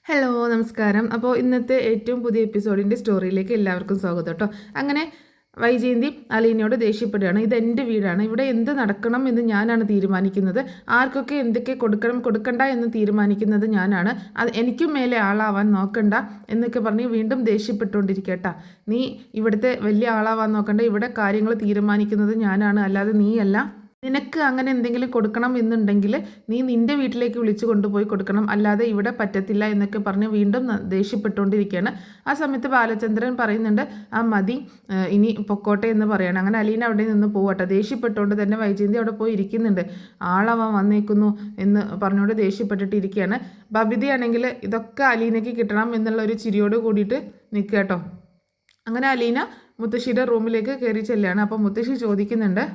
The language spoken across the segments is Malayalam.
ഹലോ നമസ്കാരം. അപ്പോൾ ഇന്നത്തെ ഏറ്റവും പുതിയ എപ്പിസോഡിൻ്റെ സ്റ്റോറിയിലേക്ക് എല്ലാവർക്കും സ്വാഗതം കേട്ടോ. അങ്ങനെ വൈജയന്തി അലീനയോട് ദേഷ്യപ്പെടുകയാണ്. ഇതെൻ്റെ വീടാണ്, ഇവിടെ എന്ത് നടക്കണം എന്ന് ഞാനാണ് തീരുമാനിക്കുന്നത്, ആർക്കൊക്കെ എന്തൊക്കെ കൊടുക്കണം കൊടുക്കണ്ട എന്ന് തീരുമാനിക്കുന്നത് ഞാനാണ്, അത് എനിക്കും മേലെ ആളാവാൻ നോക്കണ്ട എന്നൊക്കെ പറഞ്ഞ് വീണ്ടും ദേഷ്യപ്പെട്ടുകൊണ്ടിരിക്കട്ടാ. നീ ഇവിടുത്തെ വലിയ ആളാവാൻ നോക്കണ്ട, ഇവിടെ കാര്യങ്ങൾ തീരുമാനിക്കുന്നത് ഞാനാണ്, അല്ലാതെ നീയല്ല. നിനക്ക് അങ്ങനെ എന്തെങ്കിലും കൊടുക്കണം എന്നുണ്ടെങ്കിൽ നീ നിൻ്റെ വീട്ടിലേക്ക് വിളിച്ചു കൊണ്ടുപോയി കൊടുക്കണം, അല്ലാതെ ഇവിടെ പറ്റത്തില്ല എന്നൊക്കെ പറഞ്ഞ് വീണ്ടും ദേഷ്യപ്പെട്ടുകൊണ്ടിരിക്കുകയാണ്. ആ സമയത്ത് ബാലചന്ദ്രൻ പറയുന്നുണ്ട്, ആ മതി ഇനി പൊക്കോട്ടെ എന്ന് പറയണം. അങ്ങനെ അലീന അവിടെ നിന്ന് പോവട്ടെ. ദേഷ്യപ്പെട്ടുകൊണ്ട് തന്നെ വൈജയന്തി അവിടെ പോയി ഇരിക്കുന്നുണ്ട്. ആളവൻ വന്നേക്കുന്നു എന്ന് പറഞ്ഞുകൊണ്ട് ദേഷ്യപ്പെട്ടിട്ടിരിക്കുകയാണ്. ബബിതയാണെങ്കിൽ ഇതൊക്കെ അലീനയ്ക്ക് കിട്ടണം എന്നുള്ള ഒരു ചിരിയോട് കൂടിയിട്ട് നിൽക്കുക കേട്ടോ. അങ്ങനെ അലീന മുത്തശ്ശിയുടെ റൂമിലേക്ക് കയറി ചെല്ലുകയാണ്. അപ്പോൾ മുത്തശ്ശി ചോദിക്കുന്നുണ്ട്,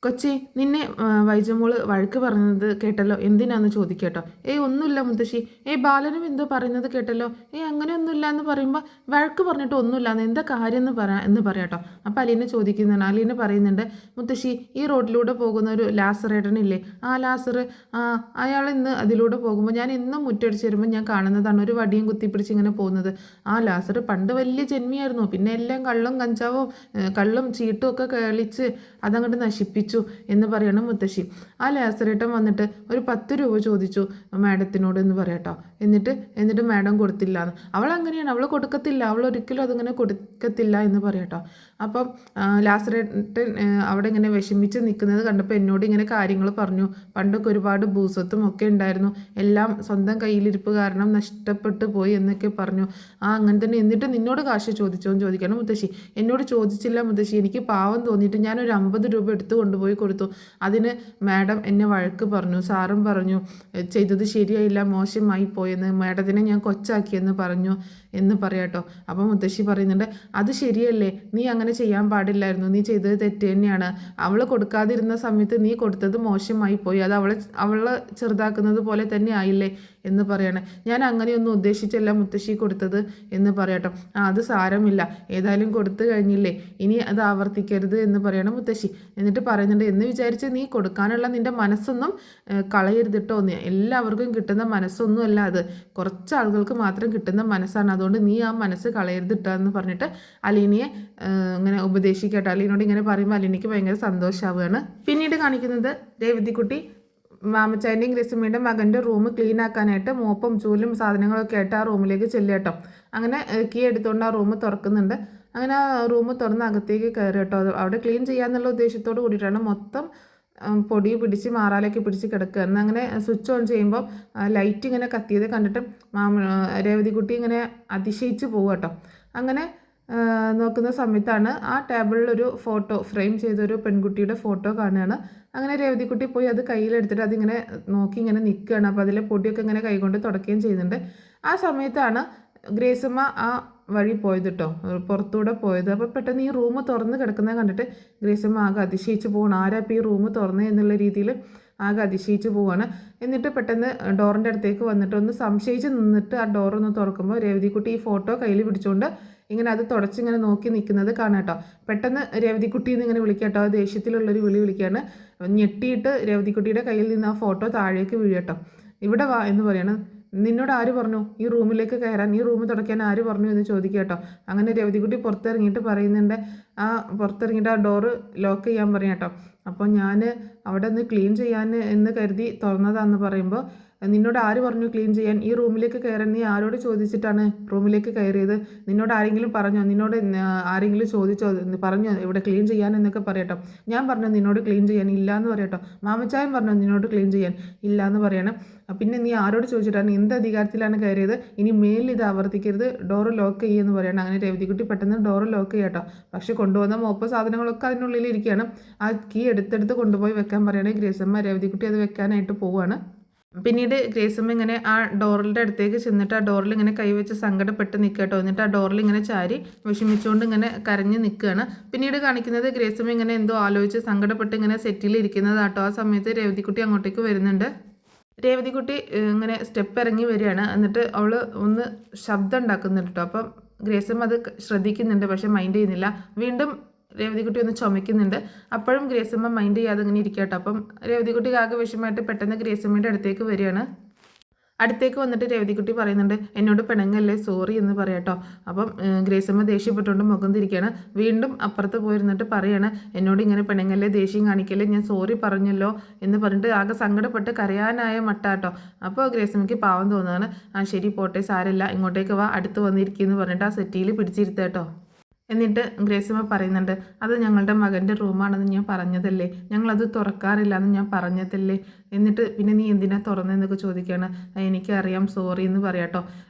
കൊച്ചി നിന്നെ വൈജമോള് വഴക്ക് പറഞ്ഞത് കേട്ടല്ലോ, എന്തിനാന്ന് ചോദിക്കട്ടോ. ഒന്നുമില്ല മുത്തശ്ശി. ബാലനും എന്തോ പറയുന്നത് കേട്ടല്ലോ. അങ്ങനെ ഒന്നുമില്ല എന്ന് പറയുമ്പോൾ വഴക്ക് പറഞ്ഞിട്ട് ഒന്നുമില്ലാന്ന് എന്താ കാര്യം എന്ന് പറയാട്ടോ. അപ്പോൾ അലീന ചോദിക്കുന്നുണ്ട്. അലീന പറയുന്നുണ്ട്, മുത്തശ്ശി ഈ റോഡിലൂടെ പോകുന്ന ഒരു ലാസറേട്ടനില്ലേ, ആ ലാസർ, അയാൾ ഇന്ന് അതിലൂടെ പോകുമ്പോൾ ഞാൻ എന്നും മുറ്റടിച്ച് വരുമ്പോൾ ഞാൻ കാണുന്നതാണ് ഒരു വടിയും കുത്തിപ്പിടിച്ച് ഇങ്ങനെ പോകുന്നത്. ആ ലാസർ പണ്ട് വലിയ ജന്മിയായിരുന്നു, പിന്നെ എല്ലാം കള്ളും ചീട്ടും ഒക്കെ കളിച്ച് അതങ്ങോട്ട് നശിപ്പിച്ചു എന്ന് പറയണം മുത്തശ്ശി. ആ ലാസറേട്ടൻ വന്നിട്ട് ഒരു 10 രൂപ ചോദിച്ചു മാഡത്തിനോട് എന്ന് പറയട്ടോ. എന്നിട്ട് മാഡം കൊടുത്തില്ല എന്ന്. അവൾ അങ്ങനെയാണ്, അവൾ കൊടുക്കത്തില്ല, അവൾ ഒരിക്കലും അതിങ്ങനെ കൊടുക്കത്തില്ല എന്ന് പറയട്ടോ. അപ്പം ലാസറേട്ടൻ അവിടെ ഇങ്ങനെ വിഷമിച്ച് നിൽക്കുന്നത് കണ്ടപ്പോൾ എന്നോട് ഇങ്ങനെ കാര്യങ്ങൾ പറഞ്ഞു. പണ്ടൊക്കെ ഒരുപാട് ഭൂസ്വത്തും ഒക്കെ ഉണ്ടായിരുന്നു, എല്ലാം സ്വന്തം കയ്യിലിരിപ്പ് കാരണം നഷ്ടപ്പെട്ടു പോയി എന്നൊക്കെ പറഞ്ഞു. അങ്ങനെ തന്നെ. എന്നിട്ട് നിന്നോട് കാശ് ചോദിച്ചോന്ന് ചോദിക്കണം മുത്തശ്ശി. എന്നോട് ചോദിച്ചില്ല മുത്തശ്ശി, എനിക്ക് പാവം തോന്നിയിട്ട് ഞാനൊരു 50 രൂപ എടുത്ത് കൊണ്ടുപോയി കൊടുത്തു. അതിന് മാഡം എന്നെ വഴക്ക് പറഞ്ഞു, സാറും പറഞ്ഞു ചെയ്തത് ശരിയായില്ല, മോശമായി പോയെന്ന്, മാഡത്തിനെ ഞാൻ കൊച്ചാക്കിയെന്ന് പറഞ്ഞു എന്ന് പറയാട്ടോ. അപ്പം മുത്തശ്ശി പറയുന്നുണ്ട്, അത് ശരിയല്ലേ, നീ അങ്ങനെ ചെയ്യാൻ പാടില്ലായിരുന്നു, നീ ചെയ്തത് തെറ്റ് തന്നെയാണ്. അവൾ കൊടുക്കാതിരുന്ന സമയത്ത് നീ കൊടുത്തത് മോശമായി പോയി, അത് അവളെ ചെറുതാക്കുന്നത് പോലെ തന്നെ ആയില്ലേ എന്ന് പറയണേ. ഞാൻ അങ്ങനെയൊന്നും ഉദ്ദേശിച്ചല്ല മുത്തശ്ശി കൊടുത്തത് എന്ന് പറയട്ടോ. അത് സാരമില്ല, ഏതായാലും കൊടുത്തു കഴിഞ്ഞില്ലേ, ഇനി അത് ആവർത്തിക്കരുത് എന്ന് പറയണം മുത്തശ്ശി. എന്നിട്ട് പറയുന്നുണ്ട്, എന്ന് വിചാരിച്ച് നീ കൊടുക്കാനുള്ള നിൻ്റെ മനസ്സൊന്നും കളയരുതിട്ടോ. എല്ലാവർക്കും കിട്ടുന്ന മനസ്സൊന്നും അല്ല അത്, കുറച്ച് ആളുകൾക്ക് മാത്രം കിട്ടുന്ന മനസ്സാണ്, അതുകൊണ്ട് നീ ആ മനസ്സ് കളയരുതിട്ടോ എന്ന് പറഞ്ഞിട്ട് അലീനയെ ഇങ്ങനെ ഉപദേശിക്കട്ടെ. അലീനോട് ഇങ്ങനെ പറയുമ്പോൾ അലീനയ്ക്ക് ഭയങ്കര സന്തോഷമാവുകയാണ്. പിന്നീട് കാണിക്കുന്നത് രേവതിക്കുട്ടി മാമച്ചാൻ്റെയും ഗ്രസിമയുടെ മകൻ്റെ റൂം ക്ലീൻ ആക്കാനായിട്ട് മോപ്പും ചൂലും സാധനങ്ങളൊക്കെ ആയിട്ട് ആ റൂമിലേക്ക് ചെല്ലുകട്ടോ. അങ്ങനെ കീ എടുത്തുകൊണ്ട് ആ റൂം തുറക്കുന്നുണ്ട്. അങ്ങനെ ആ റൂം തുറന്ന് അകത്തേക്ക് കയറി കേട്ടോ. അവിടെ ക്ലീൻ ചെയ്യാന്നുള്ള ഉദ്ദേശത്തോട് കൂടിയിട്ടാണ്. മൊത്തം പൊടി പിടിച്ച് മാറാലൊക്കെ പിടിച്ച് കിടക്കുകയാണ്. അങ്ങനെ സ്വിച്ച് ഓൺ ചെയ്യുമ്പോൾ ലൈറ്റ് ഇങ്ങനെ കത്തിയത് കണ്ടിട്ട് രേവതിക്കുട്ടി ഇങ്ങനെ അതിശയിച്ച് പോകും കേട്ടോ. അങ്ങനെ നോക്കുന്ന സമയത്താണ് ആ ടേബിളിലൊരു ഫോട്ടോ ഫ്രെയിം ചെയ്തൊരു പെൺകുട്ടിയുടെ ഫോട്ടോ കാണുകയാണ്. അങ്ങനെ രേവതിക്കുട്ടി പോയി അത് കയ്യിലെടുത്തിട്ട് അതിങ്ങനെ നോക്കി ഇങ്ങനെ നിൽക്കുകയാണ്. അപ്പോൾ അതിലെ പൊടിയൊക്കെ ഇങ്ങനെ കൈകൊണ്ട് തുടക്കുകയും ചെയ്യുന്നുണ്ട്. ആ സമയത്താണ് ഗ്രേസമ്മ ആ വഴി പോയത് കേട്ടോ, പുറത്തൂടെ പോയത്. അപ്പോൾ പെട്ടെന്ന് ഈ റൂം തുറന്ന് കിടക്കുന്നത് കണ്ടിട്ട് ഗ്രേസമ്മ ആകെ അതിശയിച്ച് പോകണം, ആരാ ഇപ്പോൾ ഈ റൂം തുറന്നേ എന്നുള്ള രീതിയിൽ ആകെ അതിശയിച്ച് പോവാണ്. എന്നിട്ട് പെട്ടെന്ന് ഡോറിൻ്റെ അടുത്തേക്ക് വന്നിട്ട് ഒന്ന് സംശയിച്ച് നിന്നിട്ട് ആ ഡോറൊന്ന് തുറക്കുമ്പോൾ രേവതിക്കുട്ടി ഈ ഫോട്ടോ കയ്യിൽ പിടിച്ചുകൊണ്ട് ഇങ്ങനെ അത് തുടച്ചിങ്ങനെ നോക്കി നിൽക്കുന്നത് കാണാം കേട്ടോ. പെട്ടെന്ന് രേവതിക്കുട്ടി എന്ന് ഇങ്ങനെ വിളിക്കാം കേട്ടോ. ദേഷ്യത്തിലുള്ളൊരു വിളിക്കുകയാണ്. ഞെട്ടിയിട്ട് രേവതിക്കുട്ടിയുടെ കയ്യിൽ നിന്ന് ആ ഫോട്ടോ താഴേക്ക് വീഴട്ടോ. ഇവിടെ വാ എന്ന് പറയണം. നിന്നോട് ആര് പറഞ്ഞു ഈ റൂമിലേക്ക് കയറാൻ, ഈ റൂം തുടയ്ക്കാൻ ആര് പറഞ്ഞു എന്ന് ചോദിക്കുക കേട്ടോ. അങ്ങനെ രേവതിക്കുട്ടി പുറത്തിറങ്ങിയിട്ട് പറയുന്നുണ്ട്, പുറത്തിറങ്ങിയിട്ട് ആ ഡോറ് ലോക്ക് ചെയ്യാൻ പറയാം കേട്ടോ. അപ്പോൾ ഞാൻ അവിടെ നിന്ന് ക്ലീൻ ചെയ്യാൻ എന്ന് കരുതി തുറന്നതാന്ന് പറയുമ്പോൾ, നിന്നോട് ആര് പറഞ്ഞു ക്ലീൻ ചെയ്യാൻ, ഈ റൂമിലേക്ക് കയറാൻ നീ ആരോട് ചോദിച്ചിട്ടാണ് റൂമിലേക്ക് കയറിയത്, നിന്നോട് ആരെങ്കിലും പറഞ്ഞോ, നിന്നോട് ആരെങ്കിലും ചോദിച്ചോ, പറഞ്ഞോ ഇവിടെ ക്ലീൻ ചെയ്യാൻ എന്നൊക്കെ പറയട്ടോ. ഞാൻ പറഞ്ഞു നിന്നോട് ക്ലീൻ ചെയ്യാൻ ഇല്ല എന്ന് പറയട്ടോ. മാമച്ചായൻ പറഞ്ഞു നിന്നോട് ക്ലീൻ ചെയ്യാൻ ഇല്ല എന്ന് പറയണം. പിന്നെ നീ ആരോട് ചോദിച്ചിട്ടാണ്, എന്ത് അധികാരത്തിലാണ് കയറിയത്, ഇനി മേലിൽ ഇത് ആവർത്തിക്കരുത്, ഡോറ് ലോക്ക് ചെയ്യുമെന്ന് പറയണം. അങ്ങനെ രേവതിക്കുട്ടി പെട്ടെന്ന് ഡോറ് ലോക്ക് ചെയ്യട്ടോ. പക്ഷെ കൊണ്ടുവന്ന മോപ്പ് സാധനങ്ങളൊക്കെ അതിനുള്ളിൽ ഇരിക്കുകയാണ്. ആ കീ എടുത്തെടുത്ത് കൊണ്ടുപോയി വെക്കാൻ പറയണേ ഗ്രേസമ്മ. രേവതിക്കുട്ടി അത് വെക്കാനായിട്ട് പോവുകയാണ്. പിന്നീട് ഗ്രേസമ്മ ഇങ്ങനെ ആ ഡോറിൻ്റെ അടുത്തേക്ക് ചെന്നിട്ട് ആ ഡോറിൽ ഇങ്ങനെ കൈവച്ച് സങ്കടപ്പെട്ട് നിൽക്കട്ടോ. എന്നിട്ട് ആ ഡോറിൽ ഇങ്ങനെ ചാരി വിഷമിച്ചുകൊണ്ട് ഇങ്ങനെ കരഞ്ഞ് നിൽക്കുകയാണ്. പിന്നീട് കാണിക്കുന്നത് ഗ്രേസമ്മ ഇങ്ങനെ എന്തോ ആലോചിച്ച് സങ്കടപ്പെട്ട് ഇങ്ങനെ സെറ്റിൽ ഇരിക്കുന്നതാട്ടോ. ആ സമയത്ത് രേവതിക്കുട്ടി അങ്ങോട്ടേക്ക് വരുന്നുണ്ട്. രേവതിക്കുട്ടി ഇങ്ങനെ സ്റ്റെപ്പ് ഇറങ്ങി വരികയാണ്. എന്നിട്ട് അവൾ ഒന്ന് ശബ്ദം ഉണ്ടാക്കുന്നുണ്ട് കേട്ടോ. അപ്പം ഗ്രേസമ്മ അത് ശ്രദ്ധിക്കുന്നുണ്ട്, പക്ഷെ മൈൻഡ് ചെയ്യുന്നില്ല. വീണ്ടും രേവതിക്കുട്ടി ഒന്ന് ചുമയ്ക്കുന്നുണ്ട്. അപ്പോഴും ഗ്രേസമ്മ മൈൻഡ് ചെയ്യാതെ ഇങ്ങനെ ഇരിക്കട്ടോ. അപ്പം രേവതിക്കുട്ടിക്ക് ആകെ വിഷമമായിട്ട് പെട്ടെന്ന് ഗ്രേസമ്മയുടെ അടുത്തേക്ക് വരികയാണ്. അടുത്തേക്ക് വന്നിട്ട് രേവതിക്കുട്ടി പറയുന്നുണ്ട്, എന്നോട് പിണങ്ങല്ലേ, സോറി എന്ന് പറയാട്ടോ. അപ്പം ഗ്രേസമ്മ ദേഷ്യപ്പെട്ടുകൊണ്ട് മുഖം തിരിക്കുകയാണ്. വീണ്ടും അപ്പുറത്ത് പോയിരുന്നിട്ട് പറയാണ്, എന്നോട് ഇങ്ങനെ പിണങ്ങല്ലേ, ദേഷ്യം കാണിക്കല്ലേ, ഞാൻ സോറി പറഞ്ഞല്ലോ എന്ന് പറഞ്ഞിട്ട് ആകെ സങ്കടപ്പെട്ട് കരയാനായ മട്ടാട്ടോ. അപ്പോൾ ഗ്രേസമ്മയ്ക്ക് പാവം തോന്നുകയാണ്. ആ ശരി പോട്ടെ, സാരമില്ല, ഇങ്ങോട്ടേക്ക് വാ, അടുത്ത് വന്നിരിക്കുമെന്ന് പറഞ്ഞിട്ട് ആ സെറ്റിയിൽ പിടിച്ചിരുത്തേട്ടോ. എന്നിട്ട് ഗ്രേസമ്മ പറയുന്നുണ്ട്, അത് ഞങ്ങളുടെ മകൻ്റെ റൂമാണെന്ന് ഞാൻ പറഞ്ഞതല്ലേ, ഞങ്ങളത് തുറക്കാറില്ല എന്ന് ഞാൻ പറഞ്ഞതല്ലേ, എന്നിട്ട് പിന്നെ നീ എന്തിനാ തുറന്നതെന്നൊക്കെ ചോദിക്കുകയാണ്. എനിക്കറിയാം, സോറി എന്ന് പറയാട്ടോ.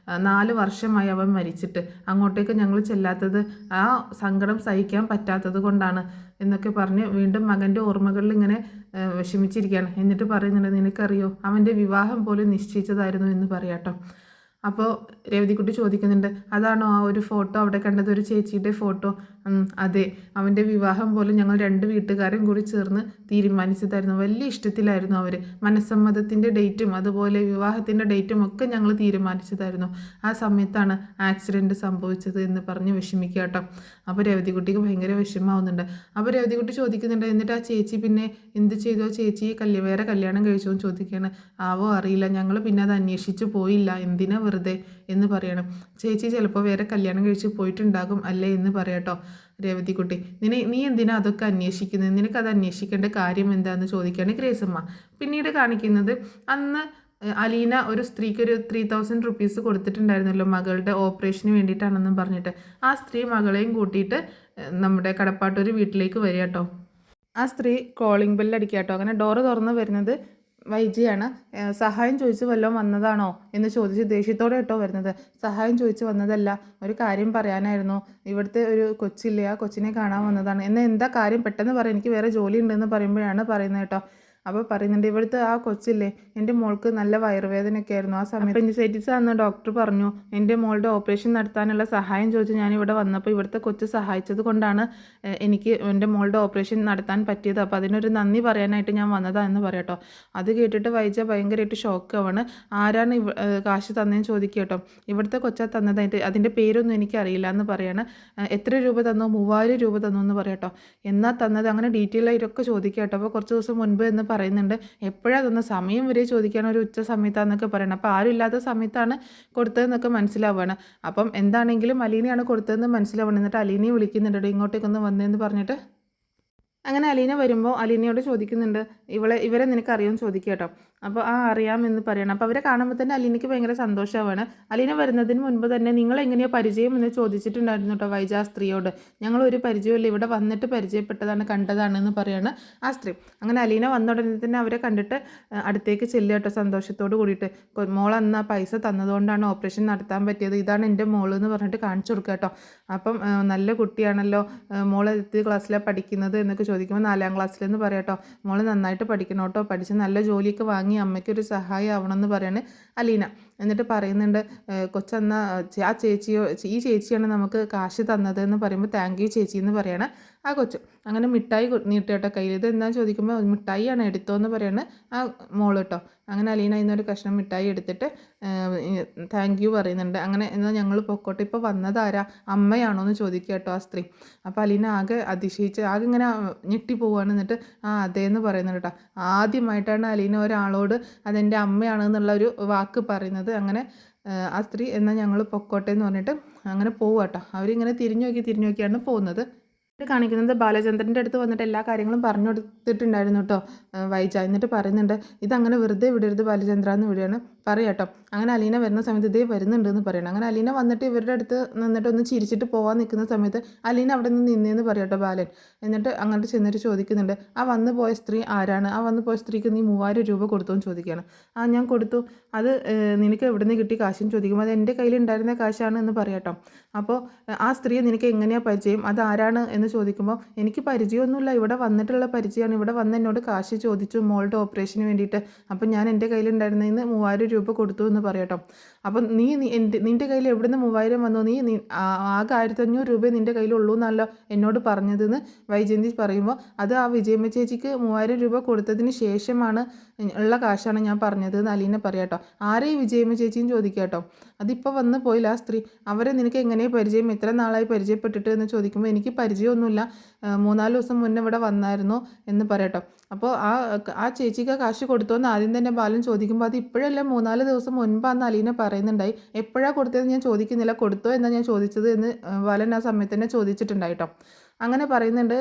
4 വർഷമായി അവൻ മരിച്ചിട്ട്, അങ്ങോട്ടേക്ക് ഞങ്ങൾ ചെല്ലാത്തത് ആ സങ്കടം സഹിക്കാൻ പറ്റാത്തത് കൊണ്ടാണ് എന്നൊക്കെ പറഞ്ഞ് വീണ്ടും മകൻ്റെ ഓർമ്മകളിൽ ഇങ്ങനെ വിഷമിച്ചിരിക്കുകയാണ്. എന്നിട്ട് പറയുന്നുണ്ട്, നിനക്കറിയോ, അവൻ്റെ വിവാഹം പോലും നിശ്ചയിച്ചതായിരുന്നു എന്ന് പറയാട്ടോ. അപ്പോൾ രേവതിക്കുട്ടി ചോദിക്കുന്നുണ്ട്, അതാണോ ആ ഒരു ഫോട്ടോ അവിടെ കണ്ടത്, ഒരു ചേച്ചിയുടെ ഫോട്ടോ? അതെ, അവൻ്റെ വിവാഹം പോലും ഞങ്ങൾ 2 വീട്ടുകാരും കൂടി ചേർന്ന് തീരുമാനിച്ചതായിരുന്നു. വലിയ ഇഷ്ടത്തിലായിരുന്നു അവർ. മനസ്സമ്മതത്തിൻ്റെ ഡേറ്റും അതുപോലെ വിവാഹത്തിൻ്റെ ഡേറ്റും ഒക്കെ ഞങ്ങൾ തീരുമാനിച്ചതായിരുന്നു. ആ സമയത്താണ് ആക്സിഡൻറ്റ് സംഭവിച്ചത് എന്ന് പറഞ്ഞ് വിഷമിക്കുക കേട്ടോ. അപ്പോൾ രേവതിക്കുട്ടിക്ക് ഭയങ്കര വിഷമമാവുന്നുണ്ട്. അപ്പോൾ രേവതിക്കുട്ടി ചോദിക്കുന്നുണ്ട്, എന്നിട്ട് ആ ചേച്ചി പിന്നെ എന്ത് ചെയ്തോ, ചേച്ചി വേറെ കല്യാണം കഴിച്ചോ എന്ന് ചോദിക്കുകയാണ്. ആവോ അറിയില്ല, ഞങ്ങൾ പിന്നെ അത് അന്വേഷിച്ച് പോയില്ല, എന്തിനാ വെറുതെ എന്ന് പറയണം. ചേച്ചി ചിലപ്പോൾ വേറെ കല്യാണം കഴിച്ച് പോയിട്ടുണ്ടാകും അല്ലേ എന്ന് പറയാട്ടോ. രേവതിക്കുട്ടി, നീ എന്തിനാ അതൊക്കെ അന്വേഷിക്കുന്നത്, നിനക്കത് അന്വേഷിക്കേണ്ട കാര്യം എന്താണെന്ന് ചോദിക്കുകയാണ് ഗ്രേസമ്മ. പിന്നീട് കാണിക്കുന്നത്, അന്ന് അലീന ഒരു സ്ത്രീക്ക് ഒരു 3000 റുപ്പീസ് കൊടുത്തിട്ടുണ്ടായിരുന്നല്ലോ മകളുടെ ഓപ്പറേഷന് വേണ്ടിയിട്ടാണെന്നും പറഞ്ഞിട്ട്. ആ സ്ത്രീ മകളെയും കൂട്ടിയിട്ട് നമ്മുടെ കടപ്പാട്ടൂർ വീട്ടിലേക്ക് വരിക കേട്ടോ. ആ സ്ത്രീ കോളിംഗ് ബെല്ലടിക്കുക കേട്ടോ. അങ്ങനെ ഡോറ് തുറന്ന് വരുന്നത് വൈജിയാണ്. സഹായം ചോദിച്ച് വല്ലതും വന്നതാണോ എന്ന് ചോദിച്ച് ദേഷ്യത്തോടെ കേട്ടോ വരുന്നത്. സഹായം ചോദിച്ച് വന്നതല്ല, ഒരു കാര്യം പറയാനായിരുന്നു. ഇവിടുത്തെ ഒരു കൊച്ചില്ലേ, ആ കൊച്ചിനെ കാണാൻ വന്നതാണ്. എന്നാൽ എന്താ കാര്യം, പെട്ടെന്ന് പറയാം, എനിക്ക് വേറെ ജോലി ഉണ്ടെന്ന് പറയുമ്പോഴാണ് പറയുന്നത് കേട്ടോ. അപ്പോൾ പറയുന്നുണ്ട്, ഇവിടുത്തെ ആ കൊച്ചില്ലേ, എൻ്റെ മോൾക്ക് നല്ല വയറുവേദനയൊക്കെ ആയിരുന്നു. ആ സമയത്ത് പെൻഡിസൈറ്റിസ് ആണെന്ന് ഡോക്ടർ പറഞ്ഞു. എൻ്റെ മോളുടെ ഓപ്പറേഷൻ നടത്താനുള്ള സഹായം ചോദിച്ച് ഞാനിവിടെ വന്നപ്പോൾ ഇവിടുത്തെ കൊച്ച് സഹായിച്ചത് കൊണ്ടാണ് എനിക്ക് എൻ്റെ മോളുടെ ഓപ്പറേഷൻ നടത്താൻ പറ്റിയത്. അപ്പോൾ അതിനൊരു നന്ദി പറയാനായിട്ട് ഞാൻ വന്നതാണെന്ന് പറയാട്ടോ. അത് കേട്ടിട്ട് വൈജ ഭയങ്കരമായിട്ട് ഷോക്കാവാണ്. ആരാണ് കാശ് തന്നതെന്ന് ചോദിക്കുക കേട്ടോ. ഇവിടുത്തെ കൊച്ചാ തന്നതായിട്ട്, അതിൻ്റെ പേരൊന്നും എനിക്കറിയില്ല എന്ന് പറയാണ്. എത്ര രൂപ തന്നു? 3000 രൂപ തന്നു എന്ന് പറയാട്ടോ. എന്നാ തന്നത്, അങ്ങനെ ഡീറ്റെയിൽ ആയിട്ടൊക്കെ ചോദിക്കുക കേട്ടോ. അപ്പോൾ കുറച്ച് ദിവസം മുൻപ് എന്ന് പറയുന്നുണ്ട്. എപ്പോഴാണ് തന്ന, സമയം വരെ ചോദിക്കാൻ, ഒരു ഉച്ച സമയത്താണെന്നൊക്കെ പറയണം. അപ്പോൾ ആരും ഇല്ലാത്ത സമയത്താണ് കൊടുത്തതെന്നൊക്കെ മനസ്സിലാവുകയാണ്. അപ്പം എന്താണെങ്കിലും അലീനയാണ് കൊടുത്തതെന്ന് മനസ്സിലാവണം. എന്നിട്ട് അലീനയെ വിളിക്കുന്നുണ്ട്, ഇങ്ങോട്ടേക്കൊന്ന് വന്നതെന്ന് പറഞ്ഞിട്ട്. അങ്ങനെ അലീന വരുമ്പോൾ അലീനയോട് ചോദിക്കുന്നുണ്ട്, ഇവരെ നിനക്ക് അറിയുമെന്ന് ചോദിക്കുക കേട്ടോ. അപ്പോൾ അറിയാമെന്ന് പറയണം. അപ്പോൾ അവരെ കാണുമ്പോൾ തന്നെ അലീനയ്ക്ക് ഭയങ്കര സന്തോഷമാണ്. അലീന വരുന്നതിന് മുൻപ് തന്നെ നിങ്ങളെങ്ങനെയാണ് പരിചയം എന്ന് ചോദിച്ചിട്ടുണ്ടായിരുന്നു കേട്ടോ വൈജ ആ സ്ത്രീയോട്. ഞങ്ങളൊരു പരിചയമില്ല, ഇവിടെ വന്നിട്ട് പരിചയപ്പെട്ടതാണ്, കണ്ടതാണെന്ന് പറയാണ് ആ സ്ത്രീ. അങ്ങനെ അലീന വന്ന ഉടനെ തന്നെ അവരെ കണ്ടിട്ട് അടുത്തേക്ക് ചെല്ലുക കേട്ടോ സന്തോഷത്തോട് കൂടിയിട്ട്. മോൾ അന്ന് ആ പൈസ തന്നതുകൊണ്ടാണ് ഓപ്പറേഷൻ നടത്താൻ പറ്റിയത്, ഇതാണ് എൻ്റെ മോള് എന്ന് പറഞ്ഞിട്ട് കാണിച്ചു കൊടുക്കുക കേട്ടോ. അപ്പം നല്ല കുട്ടിയാണല്ലോ, മോൾ 8th ക്ലാസ്സിലാണ് പഠിക്കുന്നത് എന്നൊക്കെ ചോദിക്കുമ്പോൾ 4ാം ക്ലാസ്സിലെന്ന് പറയാം കേട്ടോ. മോൾ നന്നായിട്ട് പഠിക്കണം കേട്ടോ, പഠിച്ച് നല്ല ജോലിയൊക്കെ വാങ്ങി അമ്മയ്ക്കൊരു സഹായം ആവണമെന്ന് പറയാണ് അലീന. എന്നിട്ട് പറയുന്നുണ്ട്, കൊച്ചെന്ന ആ ചേച്ചിയോ, ഈ ചേച്ചിയാണ് നമുക്ക് കാശ് തന്നത് എന്ന് പറയുമ്പോൾ താങ്ക് യു ചേച്ചി എന്ന് പറയാണ് ആ കൊച്ചു. അങ്ങനെ മിഠായി നീട്ടിട്ടോ കയ്യിൽ. ഇത് എന്താ ചോദിക്കുമ്പോൾ മിഠായിയാണ് എടുത്തോ എന്ന് പറയാണ് ആ മോള് കേട്ടോ. അങ്ങനെ അലീന ഇന്നൊരു കഷ്ണം മിഠായി എടുത്തിട്ട് താങ്ക് യു പറയുന്നുണ്ട്. അങ്ങനെ എന്നാൽ ഞങ്ങൾ പൊക്കോട്ടെ, ഇപ്പോൾ വന്നതാരാ, അമ്മയാണോ എന്ന് ചോദിക്കുക കേട്ടോ ആ സ്ത്രീ. അപ്പോൾ അലീന ആകെ അതിശയിച്ച് ആകെ ഇങ്ങനെ ഞെട്ടി പോവുകയാണ്. എന്നിട്ട് അതേന്ന് പറയുന്നുണ്ട് കേട്ടോ. ആദ്യമായിട്ടാണ് അലീന ഒരാളോട് അതെൻ്റെ അമ്മയാണെന്നുള്ള ഒരു വാക്ക് പറയുന്നത്. അങ്ങനെ ആ സ്ത്രീ എന്നാൽ ഞങ്ങൾ പൊക്കോട്ടെ എന്ന് പറഞ്ഞിട്ട് അങ്ങനെ പോവുക കേട്ടോ. അവരിങ്ങനെ തിരിഞ്ഞു നോക്കിയാണ് പോകുന്നത്. കാണിക്കുന്നത് ബാലചന്ദ്രൻ്റെ അടുത്ത് വന്നിട്ട് എല്ലാ കാര്യങ്ങളും പറഞ്ഞു കൊടുത്തിട്ടുണ്ടായിരുന്നു കേട്ടോ വൈജ. എന്നിട്ട് പറയുന്നുണ്ട്, ഇതങ്ങനെ വെറുതെ വിടരുത് ബാലചന്ദ്ര എന്ന് വിടുകയാണ് പറയാട്ടോ. അങ്ങനെ അലീന വരുന്ന സമയത്ത് ഇതേ വരുന്നുണ്ടെന്ന് പറയണം. അങ്ങനെ അലീന വന്നിട്ട് ഇവരുടെ അടുത്ത് നിന്നിട്ട് ഒന്ന് ചിരിച്ചിട്ട് പോകാൻ നിൽക്കുന്ന സമയത്ത് അലീന അവിടെ നിന്ന് നിന്നേന്ന് പറയാട്ടോ ബാലൻ. എന്നിട്ട് അങ്ങോട്ട് ചെന്നിട്ട് ചോദിക്കുന്നുണ്ട്, ആ വന്നു പോയ സ്ത്രീ ആരാണ്, ആ വന്നു പോയ സ്ത്രീക്ക് നീ 3000 രൂപ കൊടുത്തു എന്ന് ചോദിക്കുകയാണ്. ഞാൻ കൊടുത്തു, അത് നിനക്ക് എവിടെ നിന്ന് കിട്ടി കാശെന്ന് ചോദിക്കുമ്പോൾ അത് എൻ്റെ കയ്യിലുണ്ടായിരുന്ന കാശാണ് എന്ന് പറയാട്ടോ. അപ്പോൾ ആ സ്ത്രീയെ നിനക്ക് എങ്ങനെയാണ് പരിചയം, അത് ആരാണ് എന്ന് ചോദിക്കുമ്പോൾ എനിക്ക് പരിചയമൊന്നുമില്ല, ഇവിടെ വന്നിട്ടുള്ള പരിചയമാണ്, ഇവിടെ വന്ന് എന്നോട് കാശ് ചോദിച്ചു മോളുടെ ഓപ്പറേഷന് വേണ്ടിയിട്ട്, അപ്പം ഞാൻ എൻ്റെ കയ്യിലുണ്ടായിരുന്നതിന് 3000 രൂപ കൊടുത്തു എന്ന് പറയട്ടോ. അപ്പം നിൻ്റെ കയ്യിൽ എവിടുന്ന് 3000 വന്നു, നീ ആകെ 1500 രൂപ നിൻ്റെ കയ്യിലുള്ളൂ എന്നല്ലോ എന്നോട് പറഞ്ഞതെന്ന് വൈജയന്തി പറയുമ്പോൾ അത് ആ വിജയമ്മ ചേച്ചിക്ക് 3000 രൂപ കൊടുത്തതിന് ശേഷമാണ് ഉള്ള കാശാണ് ഞാൻ പറഞ്ഞത് എന്ന് അലീന പറയാട്ടോ. ആരെയും വിജയമ്മ ചേച്ചിയും ചോദിക്കുക കേട്ടോ. അതിപ്പോൾ വന്ന് പോയില്ല ആ സ്ത്രീ. അവരെ നിനക്ക് എങ്ങനെയാണ് പരിചയം, എത്ര നാളായി പരിചയപ്പെട്ടിട്ട് എന്ന് ചോദിക്കുമ്പോൾ എനിക്ക് പരിചയമൊന്നും പരിചയമൊന്നുമില്ല, 3-4 ദിവസം മുന്നേ ഇവിടെ വന്നായിരുന്നു എന്ന് പറയട്ടോ. അപ്പോൾ ആ ചേച്ചിക്ക് കാശ് കൊടുത്തോന്ന് ആദ്യം തന്നെ ബാലൻ ചോദിക്കുമ്പോൾ അത് ഇപ്പോഴല്ല 3-4 ദിവസം മുൻപാന്ന് അലീന പറയുന്നുണ്ടായി. എപ്പോഴാണ് കൊടുത്തതെന്ന് ഞാൻ ചോദിക്കുന്നില്ല, കൊടുത്തോ എന്നാണ് ഞാൻ ചോദിച്ചത് എന്ന് ബാലൻ ആ സമയത്ത് തന്നെ ചോദിച്ചിട്ടുണ്ടായിട്ടോ. അങ്ങനെ പറയുന്നുണ്ട്,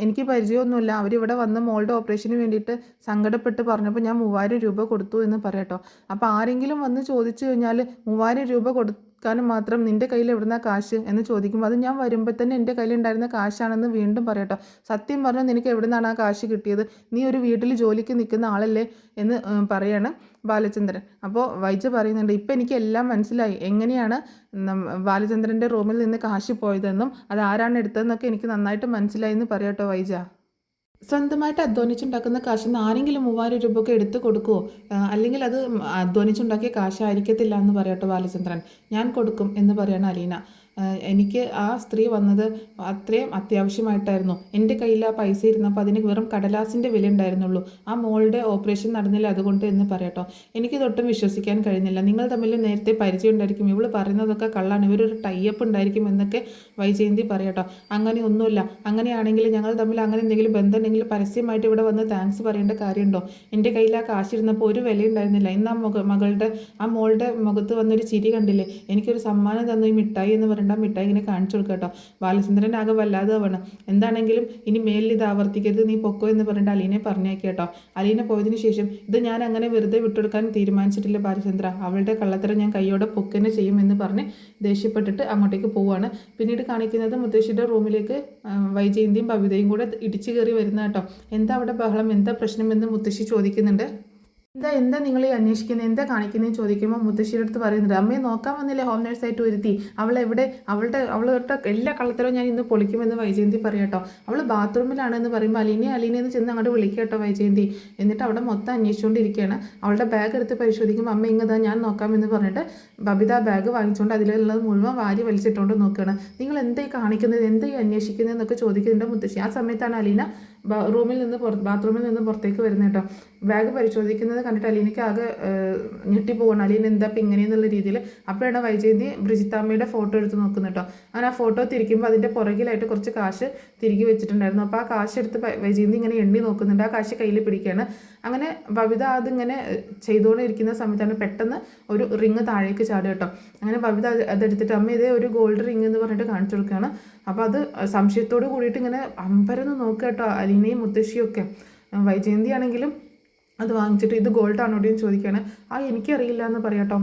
എനിക്ക് പരിചയമൊന്നുമില്ല, അവരിവിടെ വന്ന് മോളുടെ ഓപ്പറേഷന് വേണ്ടിയിട്ട് സങ്കടപ്പെട്ട് പറഞ്ഞപ്പോൾ ഞാൻ 3000 രൂപ കൊടുത്തു എന്ന് പറയട്ടോ. അപ്പോൾ ആരെങ്കിലും വന്ന് ചോദിച്ചു കഴിഞ്ഞാൽ 3000 രൂപ കൊടുക്കാനും മാത്രം നിൻ്റെ കയ്യിൽ എവിടുന്ന കാശ് എന്ന് ചോദിക്കുമ്പോൾ അത് ഞാൻ വരുമ്പോൾ തന്നെ എൻ്റെ കയ്യിലുണ്ടായിരുന്ന കാശാണെന്ന് വീണ്ടും പറയട്ടോ. സത്യം പറഞ്ഞാൽ നിനക്ക് എവിടെ നിന്നാണ് ആ കാശ് കിട്ടിയത്, നീ ഒരു വീട്ടിൽ ജോലിക്ക് നിൽക്കുന്ന ആളല്ലേ എന്ന് പറയാണ് ബാലചന്ദ്രൻ. അപ്പോൾ വൈജ പറയുന്നുണ്ട്, ഇപ്പം എനിക്ക് എല്ലാം മനസ്സിലായി, എങ്ങനെയാണ് ബാലചന്ദ്രൻ്റെ റൂമിൽ നിന്ന് കാശ് പോയതെന്നും അത് ആരാണ് എടുത്തതെന്നൊക്കെ എനിക്ക് നന്നായിട്ട് മനസ്സിലായി എന്ന് പറയട്ടോ വൈജ. സ്വന്തമായിട്ട് അധ്വാനിച്ചുണ്ടാക്കുന്ന കാശിൽ നിന്ന് ആരെങ്കിലും 3000 രൂപയൊക്കെ എടുത്ത് കൊടുക്കുമോ? അല്ലെങ്കിൽ അത് അധ്വാനിച്ചുണ്ടാക്കിയ കാശായിരിക്കത്തില്ല എന്ന് പറയട്ടോ ബാലചന്ദ്രൻ. ഞാൻ കൊടുക്കും എന്ന് പറയണം അലീന. എനിക്ക് ആ സ്ത്രീ വന്നത് അത്രയും അത്യാവശ്യമായിട്ടായിരുന്നു. എൻ്റെ കയ്യിൽ ആ പൈസ ഇരുന്നപ്പോൾ അതിന് വെറും കടലാസിൻ്റെ വില ഉണ്ടായിരുന്നുള്ളൂ. ആ മോളുടെ ഓപ്പറേഷൻ നടന്നില്ല അതുകൊണ്ട് എന്ന് പറയട്ടോ. എനിക്ക് തൊട്ടും വിശ്വസിക്കാൻ കഴിയുന്നില്ല. നിങ്ങൾ തമ്മിൽ നേരത്തെ പരിചയം ഉണ്ടായിരിക്കും, ഇവൾ പറയുന്നതൊക്കെ കള്ളാണ്, ഇവരൊരു ടൈപ്പ് ഉണ്ടായിരിക്കും എന്നൊക്കെ വൈജയന്തി പറയട്ടോ. അങ്ങനെ ഒന്നുമില്ല, അങ്ങനെയാണെങ്കിൽ ഞങ്ങൾ തമ്മിൽ അങ്ങനെ എന്തെങ്കിലും ബന്ധം ഉണ്ടെങ്കിൽ പരസ്യമായിട്ട് ഇവിടെ വന്ന് താങ്ക്സ് പറയേണ്ട കാര്യമുണ്ടോ? എൻ്റെ കയ്യിൽ ആ കാശിരുന്നപ്പോൾ ഒരു വില ഉണ്ടായിരുന്നില്ല. ഇന്ന് ആ മോളുടെ മുഖത്ത് വന്നൊരു ചിരി കണ്ടില്ലേ, എനിക്കൊരു സമ്മാനം തന്നു ഈ മിഠായി എന്ന് പറഞ്ഞിട്ട് മിഠായി ഇങ്ങനെ കാണിച്ചു കൊടുക്കുക കേട്ടോ. ബാലചന്ദ്രൻ ആകെ വല്ലാതെ ആവണം. എന്താണെങ്കിലും ഇനി മേലിൽ ഇത് ആവർത്തിക്കരുത്, നീ പൊക്കോ എന്ന് പറഞ്ഞിട്ട് അലീനെ പറഞ്ഞേക്കി കേട്ടോ. അലീന പോയതിന് ശേഷം ഇത് ഞാൻ അങ്ങനെ വെറുതെ വിട്ടുകൊടുക്കാൻ തീരുമാനിച്ചിട്ടില്ല ബാലചന്ദ്ര, അവളുടെ കള്ളത്തരം ഞാൻ കൈയോടെ പൊക്കന്നെ ചെയ്യും എന്ന് പറഞ്ഞ് ദേഷ്യപ്പെട്ടിട്ട് അങ്ങോട്ടേക്ക് പോവുകയാണ്. പിന്നീട് കാണിക്കുന്നത് മുത്തശ്ശിയുടെ റൂമിലേക്ക് വൈജയന്തിയും ബബിതയും കൂടെ ഇടിച്ചു കയറി വരുന്ന കേട്ടോ. എന്താ അവിടെ ബഹളം, എന്താ പ്രശ്നമെന്ന് മുത്തശ്ശി ചോദിക്കുന്നുണ്ട്. എന്താ നിങ്ങൾ ഈ അന്വേഷിക്കുന്നത്, എന്താ കാണിക്കുന്നതെന്ന് ചോദിക്കുമ്പോൾ മുത്തശ്ശിയുടെ അടുത്ത് പറയുന്നുണ്ട്, അമ്മയെ നോക്കാൻ വന്നില്ലേ ഹോം നേഴ്സായിട്ട് വരുത്തി, അവളുടെ എല്ലാ കള്ളത്തരവും ഞാൻ ഇന്ന് പൊളിക്കുമെന്ന് വൈജയന്തി പറയട്ടോ. അവൾ ബാത്റൂമിലാണെന്ന് പറയുമ്പോൾ അലീനയെന്ന് ചെന്ന് അങ്ങോട്ട് വിളിക്കട്ടോ വൈജയന്തി. എന്നിട്ട് അവിടെ മൊത്തം അന്വേഷിച്ചുകൊണ്ടിരിക്കുകയാണ്. അവളുടെ ബാഗ് എടുത്ത് പരിശോധിക്കുമ്പോൾ അമ്മ ഇങ്ങതാ ഞാൻ നോക്കാമെന്ന് പറഞ്ഞിട്ട് ബബിത ബാഗ് വാങ്ങിച്ചുകൊണ്ട് അതിലുള്ളത് മുഴുവൻ വാരി വലിച്ചിട്ടുകൊണ്ട് നോക്കുകയാണ്. നിങ്ങൾ എന്തായി കാണിക്കുന്നത്, എന്തായി അന്വേഷിക്കുന്നത് എന്നൊക്കെ ചോദിക്കുന്നുണ്ട് മുത്തശ്ശി. ആ സമയത്താണ് അലീന ബാത്റൂമിൽ നിന്ന് പുറത്തേക്ക് വരുന്നത് കേട്ടോ. ബാഗ് പരിശോധിക്കുന്നത് കണ്ടിട്ട് അലീനയ്ക്ക് ആകെ ഞെട്ടിപ്പോകണം. അലീന എന്താ ഇപ്പം ഇങ്ങനെയെന്നുള്ള രീതിയിൽ. അപ്പോഴാണ് വൈജയന്തി ബ്രിജിത്താമ്മയുടെ ഫോട്ടോ എടുത്ത് നോക്കുന്നത് കേട്ടോ. അങ്ങനെ ആ ഫോട്ടോ തിരിക്കുമ്പോൾ അതിൻ്റെ പുറകിലായിട്ട് കുറച്ച് കാശ് തിരികെ വെച്ചിട്ടുണ്ടായിരുന്നു. അപ്പോൾ ആ കാശ് എടുത്ത് വൈജയന്തി ഇങ്ങനെ എണ്ണി നോക്കുന്നുണ്ട്. ആ കാശ് കയ്യിൽ പിടിക്കുകയാണ്. അങ്ങനെ ബബിത അതിങ്ങനെ ചെയ്തുകൊണ്ടിരിക്കുന്ന സമയത്താണ് പെട്ടെന്ന് ഒരു റിങ് താഴേക്ക് ചാടുക കേട്ടോ. അങ്ങനെ ബബിത അതെടുത്തിട്ട് അമ്മ ഇതേ ഒരു ഗോൾഡ് റിങ് എന്ന് പറഞ്ഞിട്ട് കാണിച്ചു കൊടുക്കുകയാണ്. അപ്പോൾ അത് സംശയത്തോട് കൂടിയിട്ട് ഇങ്ങനെ അമ്പരന്ന് നോക്കുക കേട്ടോ അലീനയും മുത്തശ്ശിയും ഒക്കെ. വൈജയന്തി ആണെങ്കിലും അത് വാങ്ങിച്ചിട്ട് ഇത് ഗോൾഡ് ആണോ എന്ന് ചോദിക്കുകയാണ്. എനിക്കറിയില്ല എന്ന് പറയാട്ടോ.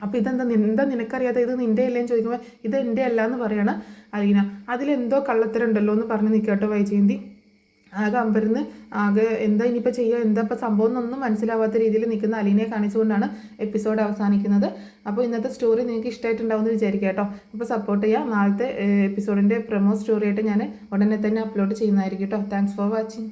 അപ്പോൾ എന്താ നിനക്കറിയാതെ, ഇത് നിൻ്റെ അല്ലേന്ന് ചോദിക്കുമ്പോൾ ഇത് എൻ്റെ അല്ല എന്ന് പറയാണ് അലീന. അതിലെന്തോ കള്ളത്തരം ഉണ്ടല്ലോ എന്ന് പറഞ്ഞ് നിൽക്കട്ടോ വൈജയന്തി. ആകെ അമ്പരന്ന് എന്താ ഇനിയിപ്പോൾ ചെയ്യുക, എന്താ ഇപ്പോൾ സംഭവം എന്നൊന്നും മനസ്സിലാവാത്ത രീതിയിൽ നിൽക്കുന്ന അലീനയെ കാണിച്ചുകൊണ്ടാണ് എപ്പിസോഡ് അവസാനിക്കുന്നത്. അപ്പോൾ ഇന്നത്തെ സ്റ്റോറി നിങ്ങൾക്ക് ഇഷ്ടമായിട്ടുണ്ടാവുമെന്ന് വിചാരിക്കാം കേട്ടോ. അപ്പോൾ സപ്പോർട്ട് ചെയ്യുക. നാളത്തെ എപ്പിസോഡിൻ്റെ പ്രൊമോ സ്റ്റോറി ആയിട്ട് ഞാൻ ഉടനെ തന്നെ അപ്ലോഡ് ചെയ്യുന്നതായിരിക്കും കേട്ടോ. Thanks for watching.